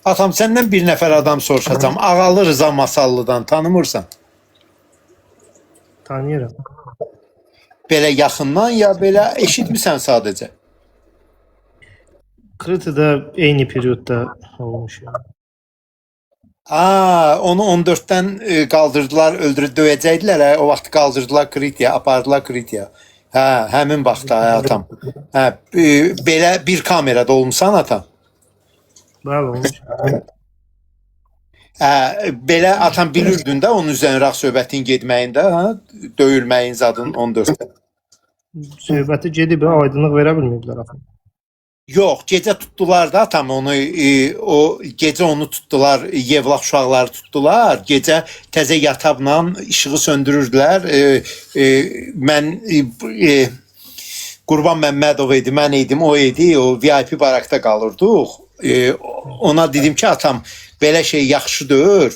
Atam senden bir nefer adam soruşacağım. Ağalı Rıza Masallı'dan tanımırsan. Tanıyıram. Belə yaxından ya belə eşitmisən sadəcə? Kritika eyni periodda olmuş yani. Onu 14'dən qaldırdılar, öldürüb döyəcəkdilər. O vaxt qaldırdılar Kritiya, apardılar Kritiya. Hə, həmin vaxtda atam. Hə, belə bir kamerada olmusan atam. Bəli olmuş. Hə, belə atam bilirdin də onun üzərinə rəx söhbətin getməyində, hə, döyülməyin zadın 14-də. Söhbəti gedib aydınlıq verə bilməyiblər axı. Yox, gecə tutdular da atam onu, o gecə onu tutdular, Yevlax uşaqları tutdular. Gecə təzə yatabla işığı söndürürdülər. Mən Qurban Məmmədov idi, mən idim, o idi. O VIP barakda qalırdıq. Ona dedim ki, atam belə şey yaxşıdır.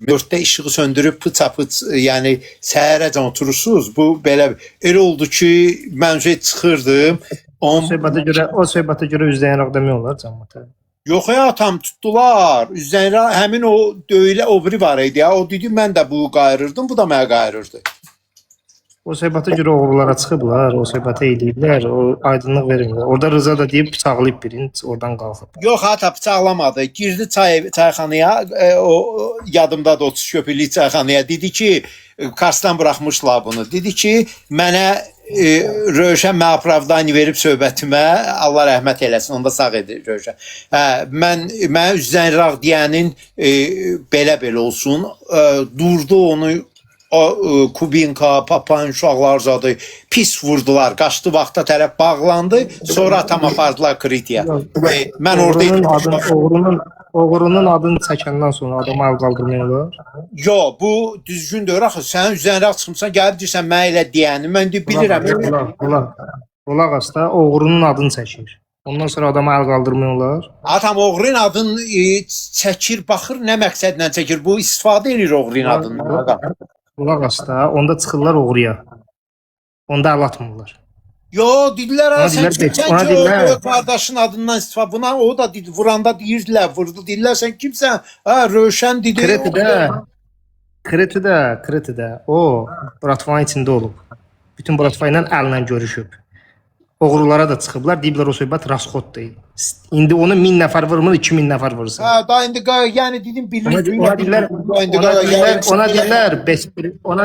4'də işığı söndürüb pıç-pıç, yəni səhərəcən oturursunuz. Bu belə elə oldu ki, mən çıxırdım. O söhbətə görə üzləyən demək olar cəmiyyətə. Yox ya atam tutdular. Üzərə həmin o döyülə o biri var idi ya. O dedi mən də bu qayırırdım, bu da mənə qayırırdı. O söhbətə görə oğrulara çıxıblar, o söhbətə eləyiblər, o aydınlıq vermirlər. Orada Rıza da deyib bıçaqlayıb birini, oradan qalxıb. Yox ata bıçaqlamadı. Girdi çayxanaya, o yadımdadır 30 köpüklük çayxanaya. Dedi ki, Karsdan buraxmışlar bunu. Dedi ki, mənə Rövşən mənə opravdani verib söhbətimə, Allah rəhmət eləsin, onda sağ edir Rövşən. Mən üzdən rağ deyənin belə olsun, durdu onu, Kubinka, Papan uşaqlar zadı pis vurdular. Qaçdı vaxta tərəf bağlandı. Sonra tam apardılar Kritiya. Mən orada oğrunun adını çəkəndən sonra adamı əl qaldırmıyorlar. Yo, bu düzgündür. Axı sən üzərinə çıxmısan, gəlib deyirsən mən elə deyəni. Mən də bilirəm. Qulaq as da, oğrunun adını çəkir. Ondan sonra adamı əl qaldırmıyorlar. Adam oğrun adını çəkir, baxır nə məqsədlə çəkir. Bu istifadə edir oğrun adından. Qulaq as da, onda çıxırlar oğruya. Onda əl atmırlar. Yo, dedilər ha, sən kimsən ki, o qardaşın adından istifadə. Buna o da dedi, vuranda deyirdilər, vurdu. Dedilər sən kimsən? Ha, Rövşən dedi. Kritidə o Bratvanın içində olub. Bütün Bratva ilə əllə görüşüb. Oğrulara da çıxıblar, deyiblər o söhbət rasxoddur. İndi onu 1000 nəfər vurmur, 2000 nəfər vursun. Ha, da indi yəni dedim bilirdin. Ona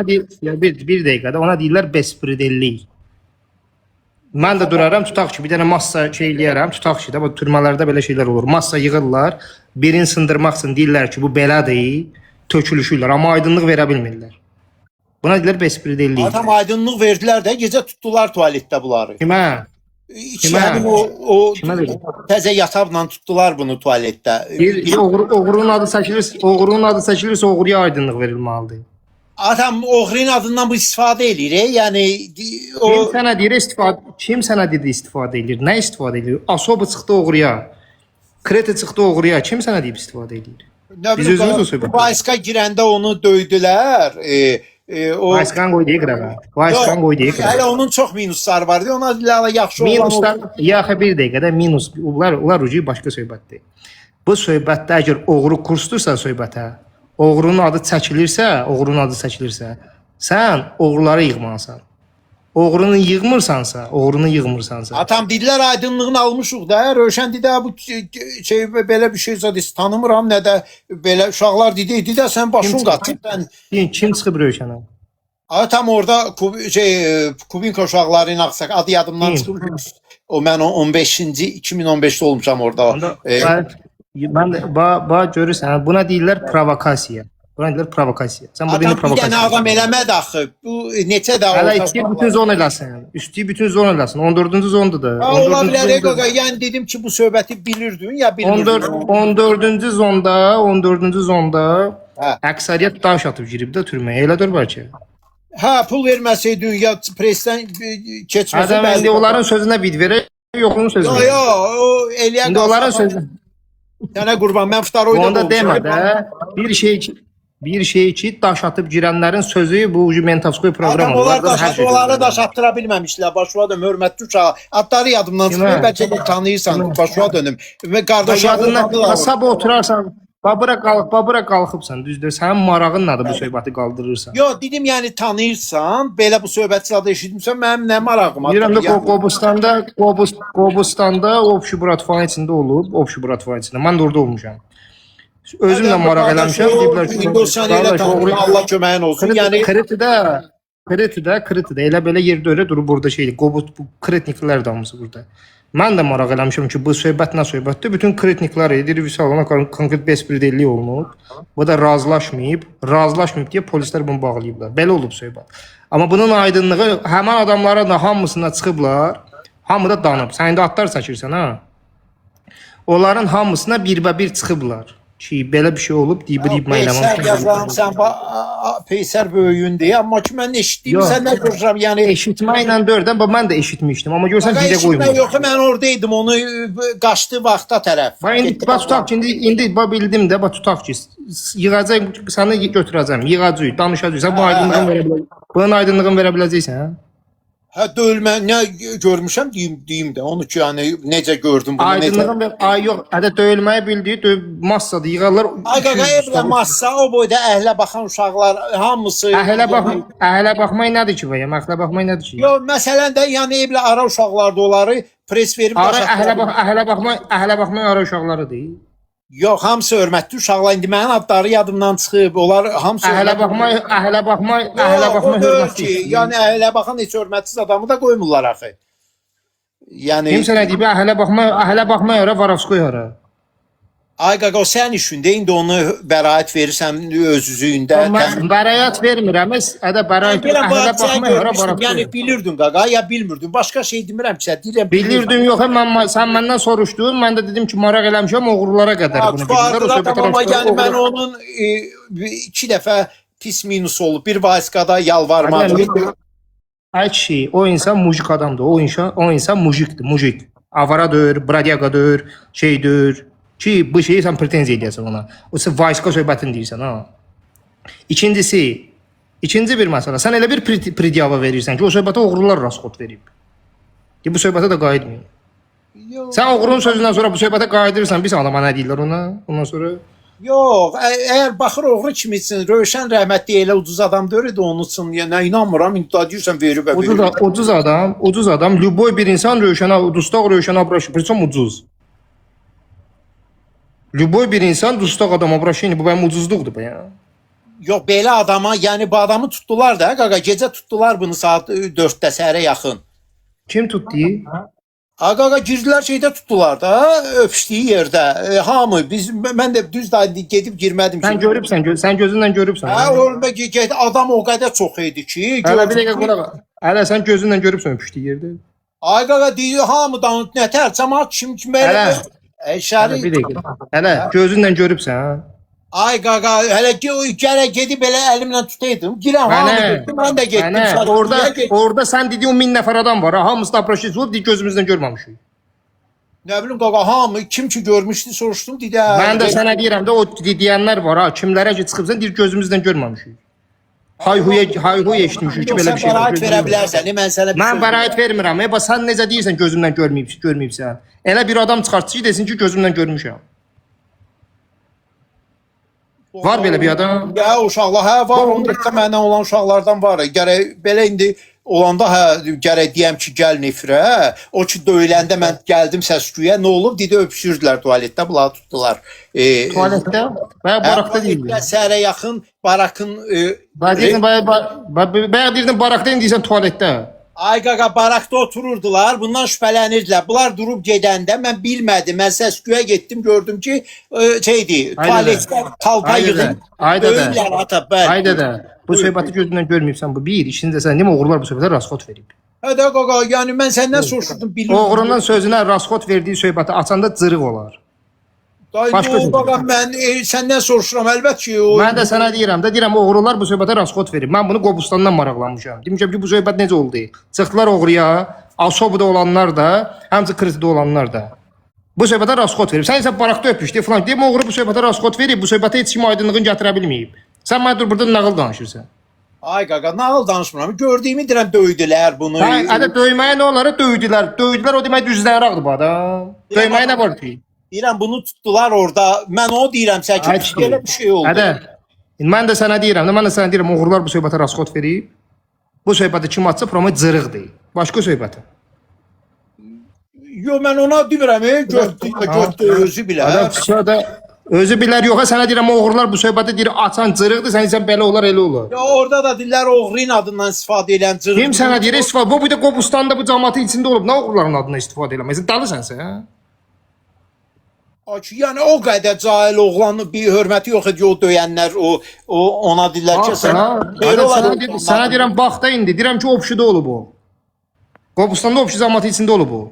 deyirlər bir dəqiqədə ona deyirlər bespridellik. Mən də duraram, tutaq ki, bir dənə massa şey eləyərəm, tutaq ki, bu türmələrdə belə şeylər olur. Massa yığırlar, birini sındırmaq üçün deyirlər ki, bu belədir, tökülüşürlər, amma aydınlıq verə bilmirlər. Buna deyirlər bespridellik. Adam aydınlıq verdilər də, gecə tutdular tualetdə bunları. Kimə? İçərim o təzə yatabla tutdular bunu tualetdə. Oğrunun adı çəkilirsə, oğruya aydınlıq verilməlidir. Adam oğrun adından bu istifadə edir, yəni o kim sənə deyir istifadə edir? Nə istifadə edir? Asobu çıxdı oğruya. Kreti çıxdı oğruya. Kim sənə deyib istifadə edir? Biz özümüz o söhbət. Vayska girəndə onu döydülər. Vayskan qoydu qırağa. Hələ onun çox minusları var. Ona deyirlər yaxşı olan. Minuslar, yaxı bir dəqiqədə minus. Onlar ucu başqa söhbətdir. Bu söhbətdə əgər oğru kursdursa söhbətə, oğrunun adı çəkilirsə, sən oğruları yığmalısan. Oğrunu yığmırsansa. Atam dedilər aydınlığını almışıq da. Rövşən dedi bu şey belə bir şey zadı tanımıram nə də belə uşaqlar dedi də sən başın qatıb. Kim çıxıb Rövşənə? Atam orada Kubinka uşaqları ilə Ağsak adı yadımdan çıxıb. O mən 2015-də olmuşam orada. Mən görürsən, buna deyirlər provokasiya. Sən burada indi provokasiya. Bir dənə adam eləmədi axı. Bu neçə də hələ istəyir bütün zon eləsin. Üstü bütün zon eləsin. 14-cü zondur da. Ola bilər Eqoqa. Yəni dedim ki, bu söhbəti bilirdin ya bilmirdin. 14-cü zonda əksəriyyət daş atıb girib də türməyə. Elədir bəlkə. Hə, pul verməsəydin ya presdən keçməsə. Adam indi onların sözünə vid verək, yoxunun sözünə. O eləyən. İndi onların sözünə. Sənə qurban, mən futaroyda onda demə də bir şey Bir şey ki daş atıb girənlərin sözü bu Mentovskoy proqram Adam onlar onları daş attıra bilməmişlər. Başına dönüm, hörmətli uşaq. Adları yadımdan çıxmıyor. Bəlkə də tanıyırsan. Başına dönüm. Və qardaş adından sabah oturarsan, babura qalxıbsan, düzdür? Sənin marağın nədir bu söhbəti qaldırırsan? Yo, dedim yəni tanıyırsan, belə bu söhbəti zadı eşitmirsən, mənim nə marağım? Deyirəm də Qobustanda Obşi Bratvan içində olub, Obşi Bratvan içində. Mən də orada olmuşam. Özümlə maraq eləmişəm, deyiblər ki, Allah köməyin olsun. Yəni Kritidə elə belə yerdə öyle durub burada şeydir. Qobust bu kritniklər damısı burada. Mən də maraq eləmişəm ki, bu söhbət nə söhbətdir? Bütün kritniklər edir, Vüsalona konkret bespridellik olunub. Bu da razılaşmayıb deyə polislər bunu bağlayıblar. Belə olub söhbət. Amma bunun aydınlığı həmin adamlara da hamısına çıxıblar. Hamı da danıb. Sən indi adlar çəkirsən ha? Onların hamısına birbə-bir çıxıblar. Ki belə bir şey olub deyib mən eləməm. Peysər yazıram, sən Peysər böyüyündür. Amma ki mən eşitdiyim, sən nə görürəm? Yəni eşitməklə dördən, mən də eşitmişdim. Amma görsən bizə qoymuyor. Yox, mən oradaydım, onu qaçdı vaxta tərəf. Tutaq ki, indi bildim də, tutaq ki, yığacaq, səni götürəcəm, yığacaq, danışacaq. Sən bu aydınlığını verə biləcəksən. Bunun aydınlığını verə biləcəksən, hə? Hə, döyülmə, nə görmüşəm deyim də, onu ki, yəni necə gördüm bunu, necə... Aydınlığın, yox, hədə döyülməyi bildiyi, massadır, yığarlar... Ay, qaqa, evlə massa, o boyda əhlə baxan uşaqlar, hamısı... Əhlə baxmaq nədir ki, bəyəm, əhlə baxmaq nədir ki? Yox, məsələn də, yəni evlə ara uşaqlardı onları, pres verib... Əhlə baxmaq ara uşaqları deyil. Yox, hamısı hörmətli uşaqlar. İndi mənim adları yadımdan çıxıb. Onlar hamısı əhlə baxmaq hörmətli. Yəni əhlə baxan heç hörmətsiz adamı da qoymurlar axı. Yəni kim sənə deyib əhlə baxmaq ara Varovskoy ara. Ay qaqa, o sənin işində. İndi onu bəraət verirsən öz üzüyündə. Mən bəraət vermirəm. Bəraət əhlə baxmaq ara Varovskoy. Yəni bilirdin qaqa, ya bilmirdin. Başqa şey demirəm ki, sən deyirəm. Bilirdin yox, sən məndən soruşdun. Mən də dedim ki, maraq eləmişəm oğrulara qədər bunu bilirlər. Amma yəni mən onun 2 dəfə pis minus olub. Bir vasiqada yalvarmadı. Ay kişi, o insan mujik adamdır. O insan mujikdir, mujik. Avaradır, bradyaqadır, şeydir. Ki bu şeyi sən pretenziya edəsən ona. O sən vayska söhbətini deyirsən ha. İkinci bir məsələ. Sən elə bir pridyava verirsən ki, o söhbətə oğrular rasxod verib. Ki bu söhbətə də qayıtmıyor. Sən oğrunun sözündən sonra bu söhbətə qayıdırsan, bir saniyə nə deyirlər ona? Ondan sonra yox, əgər baxır oğru kimisin, Rövşən rəhmətli elə ucuz adam deyirdi onun üçün. Yəni inanmıram, indi deyirsən verib ucuz adam, любой bir insan Rövşənə dustaq Rövşənə abraşı, prичем ucuz. Любой bir insan dustaq adam abraşı, bu mənim ucuzluqdur bu ya. Yox, belə adama, yəni bu adamı tutdular da, qaqa, gecə tutdular bunu saat 4-də səhərə yaxın. Kim tutdu? Qaqa, girdilər şeydə tutdular da, öpüşdüyü yerdə. Hamı, mən də düz gedib girmədim. Sən görübsən, sən gözünlə görübsən. Hə, adam o qədər çox idi ki. Hələ bir dəqiqə qulaq. Hələ sən gözünlə görübsən öpüşdüyü yerdə. Ay qaqa, deyir, hamıdan nətər, cəmaat kim belə... Bir dəqiqə. Hələ gözünlə görübsən. Ay qaqa, hələ gərək gedib elə əlimlə tutaydım. Girəm, hamı getdim, mən də getdim. Orada sən dediyin 1000 nəfər adam var, hamısı da aproşit olub, gözümüzdən görməmişik. Nə bilim qaqa, hamı, kim ki görmüşdü, soruşdum, dedi. Mən də sənə deyirəm də, o deyənlər var, kimlərə ki çıxıbsan, deyir gözümüzdən görməmişik. Hayhuya eşitmişik ki, belə bir şey var. Bəraət verə bilərsən, mən bəraət vermirəm, sən necə deyirsən gözümdən görməyibsən. Elə bir adam çıxartdı ki, desin ki, gözümdən görmüşəm. Var belə bir adam? Ya uşaqlar, hə var, onda mənlə olan uşaqlardan var. Gərək belə indi olanda hə gərək deyəm ki, gəl nefrə. O ki döyüləndə mən gəldim səsküyə, nə olub? Dedi öpüşürdülər tualetdə, bunları tutdular. Tualetdə? Və barakda deyildi. Səhərə yaxın barakın Bayaq deyirdin barakda deyirsən tualetdə. Ay qaqa, barakda otururdular, bundan şübhələnirdilər. Bunlar durub gedəndə mən bilmədim. Mən səsküyə getdim, gördüm ki, şeydir, tualetdə talpa yığın. Döyürlər ata, bəli. Ayda da. Bu söhbəti gözündən görməyibsən bu bir. İşində sən demə oğrular bu söhbətə rasxod verib. Hə də qaqa, yəni mən səndən soruşdum, bilirdim. Oğrunun sözünə rasxod verdiyi söhbəti açanda cırıq olar. Başqa qaqa, mən səndən soruşuram, əlbət ki. Mən də sənə deyirəm oğrular bu söhbətə rasxod verib. Mən bunu Qobustandan maraqlanmışam. Demişəm ki, bu söhbət necə oldu? Çıxdılar oğruya, Asobda olanlar da, həmçə Kritidə olanlar da. Bu söhbətə rasxod verib. Sən isə barakda öpüşdü falan. Deyim, oğru bu söhbətə rasxod verib, bu söhbətə heç kim aydınlığını gətirə bilməyib. Sən mənə dur burada nağıl danışırsan. Ay qaqa, nağıl danışmıram. Gördüyümü deyirəm döydülər bunu. Hə, döyməyə nə olar? Döydülər. Döydülər o demək düzləniraqdır bu adam. Döyməyə nə var ki? Deyirəm bunu tutdular orada. Mən o deyirəm sən Ay ki, ki. belə bir şey oldu. Hədə. Mən də sənə deyirəm, oğurlar bu söhbətə rasxod verib. Bu söhbəti kim atsa promo cırıqdır. Başqa söhbəti. Yo, mən ona demirəm, gördü özü bilər. Adam da özü bilər yox, sənə deyirəm oğurlar bu söhbəti deyir açan cırıqdır, sən isə belə olar, elə olar. Ya orada da dillər oğrun adından istifadə edən cırıq. Kim sənə deyir istifadə? Bu bir də Qobustanda bu cəmaatın içində olub, nə oğurların adından istifadə eləməsən? Dalırsansə, hə? Yəni o qədər cahil oğlanın bir hörməti yox idi o döyənlər, o ona dillər ki, Sənə deyirəm bax da indi, deyirəm ki, obşuda olub o. Qobustanda obşu cəmaatı içində olub o.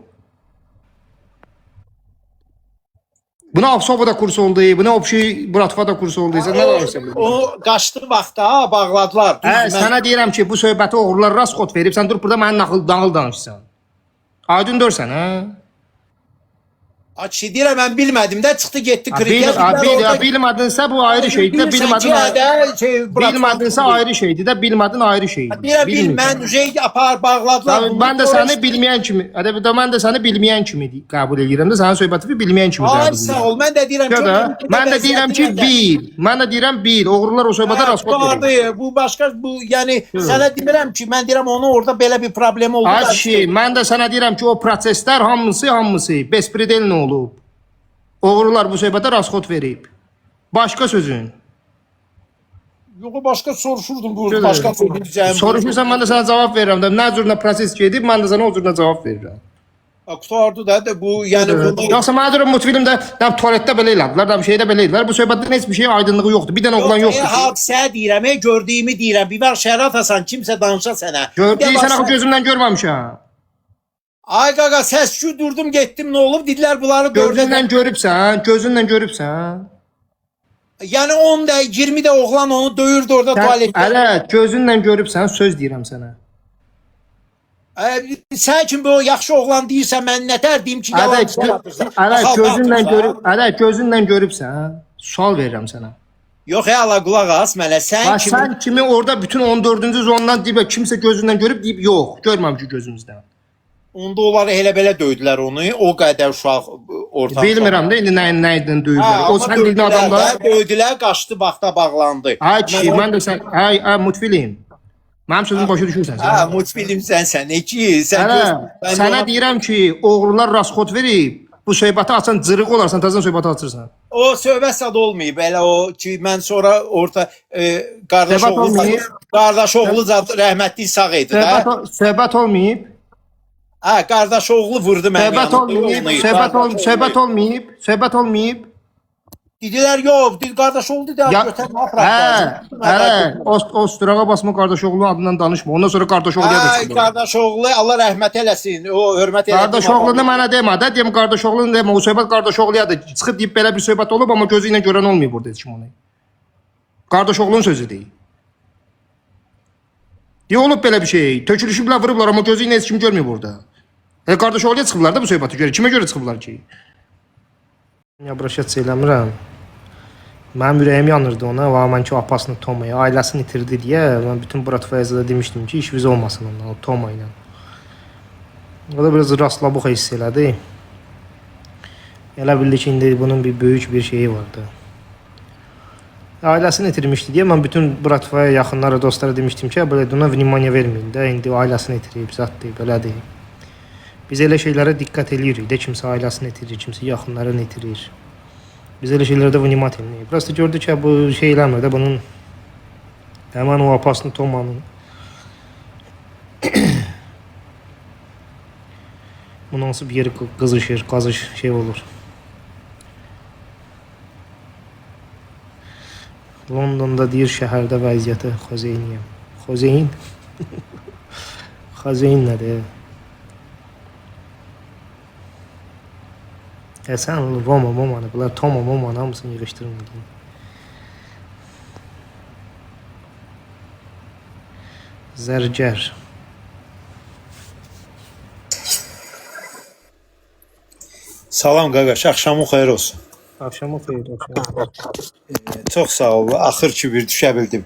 Buna Avsoba da kurs oldu, buna obşu Buratva da kurs oldu. Sən nə danışırsan? O qaçdı vaxtda bağladılar. Hə, sənə deyirəm ki, bu söhbəti oğurlar rasxod verib, sən dur burada mənə nağıl danışsan. Aydın dörsən, hə? Açı deyirəm, mən bilmədim də çıxdı getdi krikət. Bilmədinsə bu ayrı şeydir də, bilmədinsə ayrı şeydir də, bilmədin ayrı şeydir. Deyirəm, mən apar bağladılar. Mən də səni bilməyən kimi, mən də səni bilməyən kimi qəbul edirəm də, sənin söhbəti bilməyən kimi qəbul edirəm. Ay sağ ol, mən də deyirəm ki, mən də deyirəm ki, mən də deyirəm bil, oğurlar o söhbətə rasxod verir. Bu başqa, bu yəni sənə demirəm ki, mən deyirəm onu orada belə bir problem oldu. Ay kişi, mən də sənə deyirəm ki, o proseslər hamısı bespredelin olub. Oğurlar bu söhbətə rasxod verib. Başqa sözün. Yox, başqa soruşurdum, bu başqa söyləyəcəyim. Soruşursan, mən də sənə cavab verirəm də, nə cürünə proses gedib, mən də sənə o cürünə cavab verirəm. Qutardı da bu, yəni bunu... Yoxsa mənə deyirəm, multfilmdə, tualetdə belə elədilər, şeydə belə elədilər, bu söhbətdən heç bir şey aydınlığı yoxdur, bir dənə oğlan yoxdur. Hadisə deyirəm, gördüyümü deyirəm, bir var şərat asan, kimsə danışa sənə. Gördüysən, axı gözümdən görməmişəm. Ay qaqa, səs-küy durdum, getdim, nə olub? Dedilər bunları gözünlə görübsən. Yəni 10 də, 20 də oğlan onu döyürdü orada tualetdə. Hələ, gözünlə görübsən, söz deyirəm sənə. Sən kim bu yaxşı oğlan deyirsən, mən nətər deyim ki, Hələ, gözünlə görübsən, sual verirəm sənə. Yox, ala qulaq as mənə, sən kimi orada bütün 14-cü zondan deyib, kimsə gözündən görüb, deyib, yox, görməmişik gözümüzdən. Onda onları elə-belə döydülər onu, o qədər uşaq ortadan. Bilmirəm də, indi nə idin döydülər. O sən dedin adamlar. Döydülər, qaçdı, vaxta bağlandı. Ay kişi, mən də sən, ay mutfilim. Mənim sözümü başa düşürsən sən. Hə, mutfilim sənsən, ki, sənə deyirəm ki, oğrular rasxod verib, bu söhbəti açan cırıq olarsan, təzən söhbəti açırsan. O söhbət sad olmayıb, elə o ki, mən sonra orta qardaş oğlu rəhmətli sağ idi də. Söhbət olmayıb. Hə, qardaş oğlu vurdu mənim söhbət olmayıb. Dedilər, yox, qardaş oğlu dedi, götürmə aparaq. O üstürağa basma qardaş oğlu adından danışma, ondan sonra qardaş oğluya da çıxır. Qardaş oğlu, Allah rəhmət eləsin, o hörmət eləsin. Qardaş oğlunu mənə demə, də deyim, qardaş oğlunu demə, o söhbət qardaş oğluya da çıxıb deyib belə bir söhbət olub, amma gözü ilə görən olmayıb burada heç kim onu. Qardaş oğlunun sözü deyil. Olub belə bir şey, tökülüşüblər, vurublar, amma gözü ilə heç kim görməyib burada. Qardaş oğluya çıxıblar da bu söhbəti görə, kimə görə çıxıblar ki? Yabraşat eləmirəm. Mənim ürəyim yanırdı ona, mən ki, apasını Tomaya, ailəsini itirdi deyə, mən bütün Buratvaya da demişdim ki, işimiz olmasın ondan, o Toma ilə. O da biraz rastlabuq hiss elədi. Elə bildi ki, indi bunun bir böyük bir şeyi vardı. Ailəsini itirmişdi deyə mən bütün Buratvaya yaxınlara, dostlara demişdim ki, belə ona vнимание verməyin də, indi ailəsini itirib, zətdir, belədir. Biz elə şeylərə diqqət eləyirik də, kimsə ailəsini itirir, kimsə yaxınlarını itirir. Biz elə şeylərdə vnimat eləyirik. Prosta gördü ki, bu şey eləmir də, bunun həmən o apasını Tomanın münasib yeri qızışır, qazış şey olur. Londonda deyir şəhərdə vəziyyəti Xozeyniyəm. Xozeyn? Xozeyn nədir? Sən Roma, Momanı, bunlar Toma, Momanı hamısını yığışdırın. Zərgər. Salam qardaş, axşamın xeyir olsun. Axşamın xeyir, axşamın xeyir. Çox sağ ol. Axır ki bir düşə bildim.